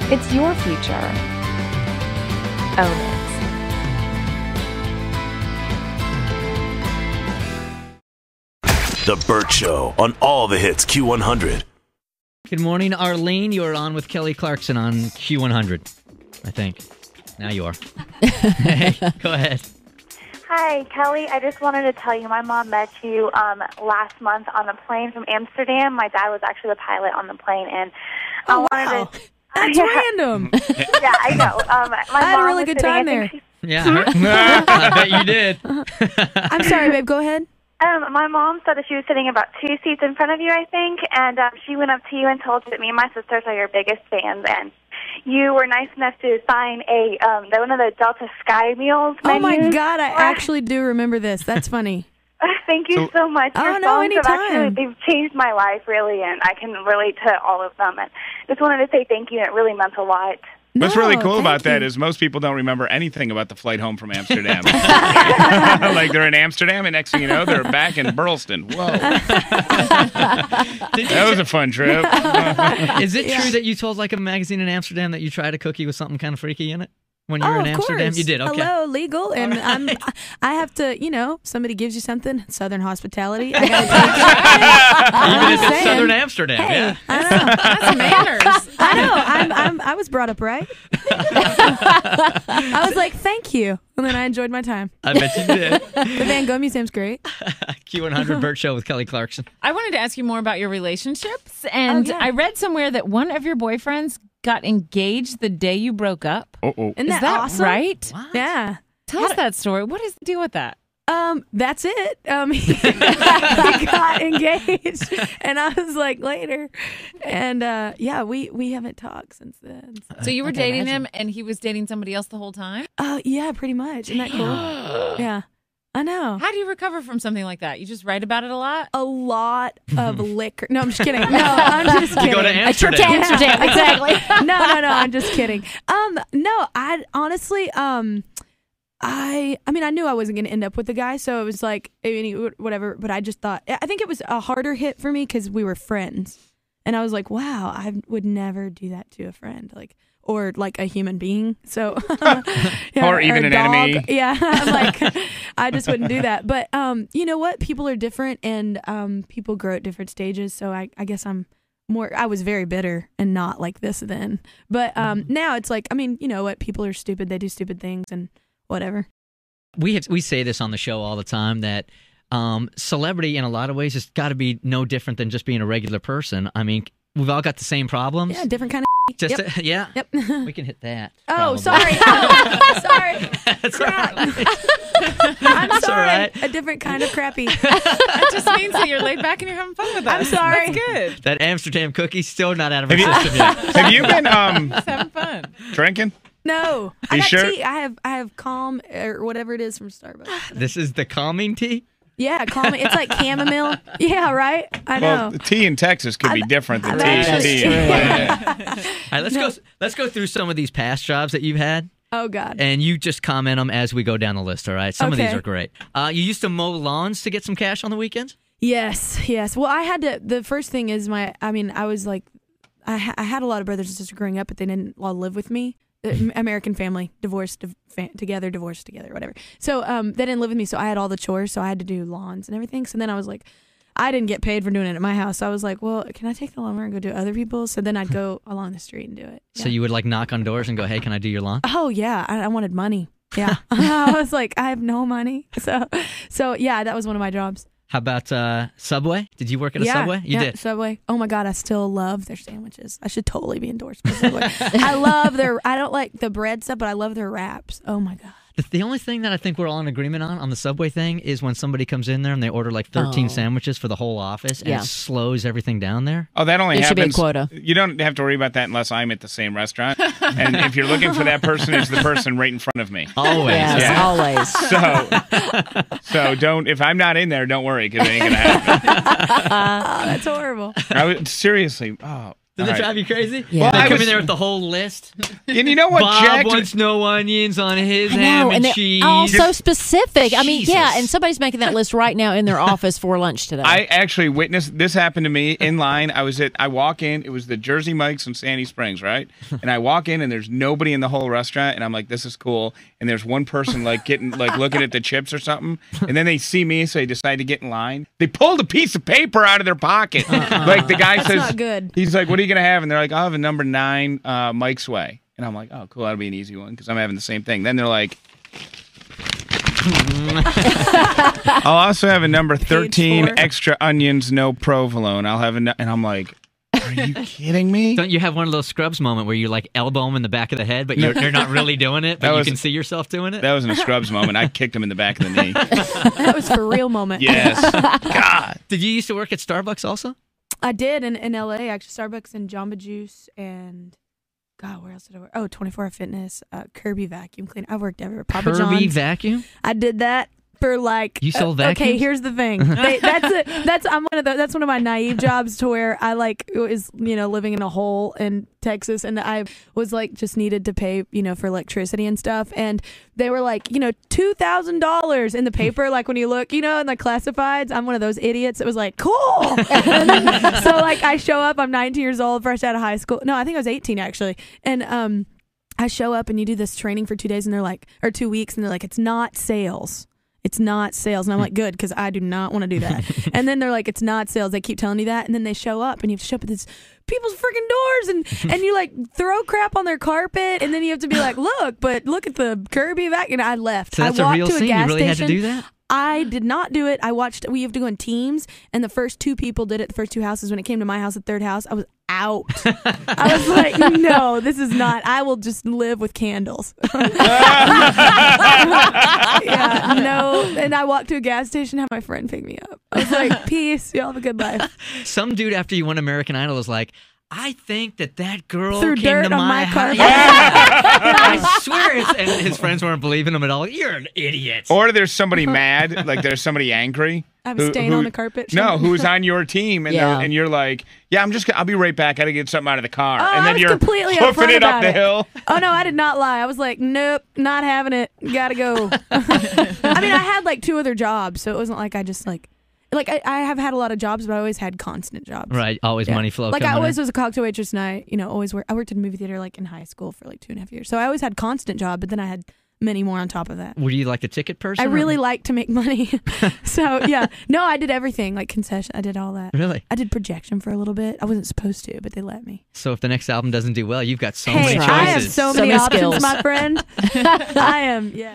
It's your future. Own it. The Bert Show on all the hits Q100. Good morning, Arlene. You are on with Kelly Clarkson on Q100, I think. Now you are. Hey, go ahead. Hi, Kelly. I just wanted to tell you my mom met you last month on a plane from Amsterdam. My dad was actually the pilot on the plane, and I wanted to... That's random. Yeah, I know. I had a really good time there. Yeah, I bet you did. I'm sorry, babe. Go ahead. My mom said that she was sitting about 2 seats in front of you, I think, and she went up to you and told you that me and my sisters are your biggest fans, and you were nice enough to sign one of the Delta Sky Meals menus. Oh, my God. I actually do remember this. That's funny. Thank you so much. Your songs have actually, they've changed my life, really, and I can relate to all of them. And just wanted to say thank you. It really meant a lot. What's really cool about that is most people don't remember anything about the flight home from Amsterdam. Like they're in Amsterdam, and next thing you know, they're back in Burleston. Whoa. That was a fun trip. Is it true that you told like a magazine in Amsterdam that you tried a cookie with something kind of freaky in it? When you were in Amsterdam, course. You did. Okay. Hello, legal, and I have to. Somebody gives you something, Southern hospitality. I gotta take it. Even if it's Southern Amsterdam, yeah. I know. That's manners. I know. I was brought up right. I was like, thank you, and then I enjoyed my time. I bet you did. The Van Gogh Museum's great. Q100 Bert Show with Kelly Clarkson. I wanted to ask you more about your relationships, and I read somewhere that one of your boyfriends got engaged the day you broke up. Isn't that awesome? Right? What? Yeah. Tell us that story. What is the deal with that? That's it. He got engaged, and I was like later, and we haven't talked since then. So you were dating him, and he was dating somebody else the whole time? Yeah, pretty much. Isn't that cool? Yeah. I know. How do you recover from something like that? You just write about it a lot? A lot of liquor. No, I'm just kidding. No, I'm just kidding. You go to Amsterdam. A trip to Amsterdam, exactly. No, I'm just kidding. No, I honestly, I knew I wasn't going to end up with the guy, so it was like, whatever, but I just thought, I think it was a harder hit for me because we were friends. And I was like, wow, I would never do that to a friend. Or like a human being, so or even an enemy. Yeah, I'm like, I just wouldn't do that. But you know what? People are different, and people grow at different stages. So I guess I was very bitter and not like this then. But now it's like, you know what? People are stupid. They do stupid things and whatever. We say this on the show all the time that celebrity in a lot of ways has got to be no different than just being a regular person. I mean, we've all got the same problems. Yeah, different kind of. Just yep. Yep. We can hit that. Oh, probably. sorry. Sorry. That's all right. I'm That's sorry. all right. A different kind of crappy. That just means that you're laid back and you're having fun with us. I'm sorry. That's good. That Amsterdam cookie's still not out of our system yet. Have you been Just having fun. drinking? No. I You got sure? tea. I have Calm or whatever it is from Starbucks. This is the calming tea? Yeah, Calm. It's like chamomile. Yeah, right? I know. Well, the tea in Texas could be different than I've tea. actually- All right, let's go through some of these past jobs that you've had. Oh, God. And you just comment them as we go down the list, all right? Some of these Okay. are great. You used to mow lawns to get some cash on the weekends? Yes. Well, I had to. The first thing is I was like, I had a lot of brothers and sisters growing up, but they didn't all live with me. American family, divorced together, whatever. So they didn't live with me, so I had all the chores, so I had to do lawns and everything. So then I was like, I didn't get paid for doing it at my house. So I was like, well, can I take the lawnmower and go do other people's? So then I'd go along the street and do it. Yeah. So you would like knock on doors and go, hey, can I do your lawn? Oh, yeah. I wanted money. Yeah. I was like, I have no money. So yeah, that was one of my jobs. How about Subway? Did you work at a Subway? You did. Subway. Oh my God, I still love their sandwiches. I should totally be endorsed by Subway. I don't like the bread stuff, but I love their wraps. Oh my God. The only thing that I think we're all in agreement on the Subway thing is when somebody comes in there and they order like 13 sandwiches for the whole office and it slows everything down there. Oh, that only There should happens. be a quota. You don't have to worry about that unless I'm at the same restaurant. And if you're looking for that person, it's the person right in front of me. Always. Yes, always. So don't. If I'm not in there, don't worry because it ain't gonna happen. That's horrible. Seriously. Oh, Did it drive you crazy? Yeah. They Well, come in there with the whole list. And you know what, Bob Jack? wants no onions on his I ham know, and they're cheese. all so specific. I mean, yeah, Jesus. and somebody's making that list right now in their office for lunch today. I actually witnessed this happen to me in line. I walk in, it was the Jersey Mike's in Sandy Springs, right? And I walk in and there's nobody in the whole restaurant, and I'm like, this is cool. And there's one person looking at the chips or something, and then they see me, so they decide to get in line. They pulled a piece of paper out of their pocket. Like the guy says, not good. He's like, what are you gonna have? And they're like, I'll have a number 9 Mike's Way. And I'm like, oh, cool, that'll be an easy one because I'm having the same thing. Then they're like, I'll also have a number 13 extra onions, no provolone. I'll have and I'm like, are you kidding me? Don't you have one of those Scrubs moment where you like elbow him in the back of the head, but you're not really doing it, but you can see yourself doing it? That wasn't a Scrubs moment. I kicked him in the back of the knee. That was for real moment. Yes. God. Did you used to work at Starbucks also? I did in LA, actually. Starbucks and Jamba Juice and, God, where else did I work? Oh, 24 Hour Fitness, Kirby Vacuum Cleaner. I worked everywhere. Papa Kirby John's. Vacuum? I did that for like. You sold vacuums? Okay, here's the thing. That's one of my naive jobs to where I like was living in a hole in Texas, and I was like just needed to pay for electricity and stuff, and they were like $2,000 in the paper, like when you look in the classifieds. I'm one of those idiots. It was like cool. So like I show up, I'm 19 years old, fresh out of high school. No, I think I was 18 actually, and I show up and you do this training for 2 days, and they're like, or 2 weeks, and they're like, it's not sales. It's not sales. And I'm like, good, because I do not want to do that. And then they're like, it's not sales. They keep telling you that. And then they show up, and you have to show up at these people's freaking doors, and you like throw crap on their carpet, and then you have to be like, look at the Kirby vacuum. And I left. So that's I walked a real to a scene. gas You really station. had to do that? I did not do it. We have to go in teams, and the first 2 people did it, the first 2 houses. When it came to my house, the third house, I was out. I was like, no, this is not. I will just live with candles. Yeah, no. And I walked to a gas station, had my friend pick me up. I was like, peace, y'all have a good life. Some dude after you won American Idol was like, I think that girl Threw came dirt to on my my house. carpet. I swear and his friends weren't believing him at all. You're an idiot. Or there's somebody mad, like there's somebody angry. I have a stain on the carpet. No, who's on your team, and Yeah. and you're like, yeah, I'll be right back. I gotta get something out of the car, Oh, and I then was you're completely hoofing upfront it up about the it. hill. Oh no, I did not lie. I was like, nope, not having it. Gotta go. I mean, I had like 2 other jobs, so it wasn't like I just like I have had a lot of jobs, but I always had constant jobs. Right, always money flow. Like I coming always in. was a cocktail waitress, and I worked in a movie theater like in high school for like 2.5 years. So I always had constant job, but then I had many more on top of that. Were you like the ticket person? I or- really like to make money. So yeah, no, I did everything, like concession. I did all that. Really? I did projection for a little bit. I wasn't supposed to, but they let me. So if the next album doesn't do well, you've got so Hey, many choices. I have so many many options, skills. my friend. I am, yeah.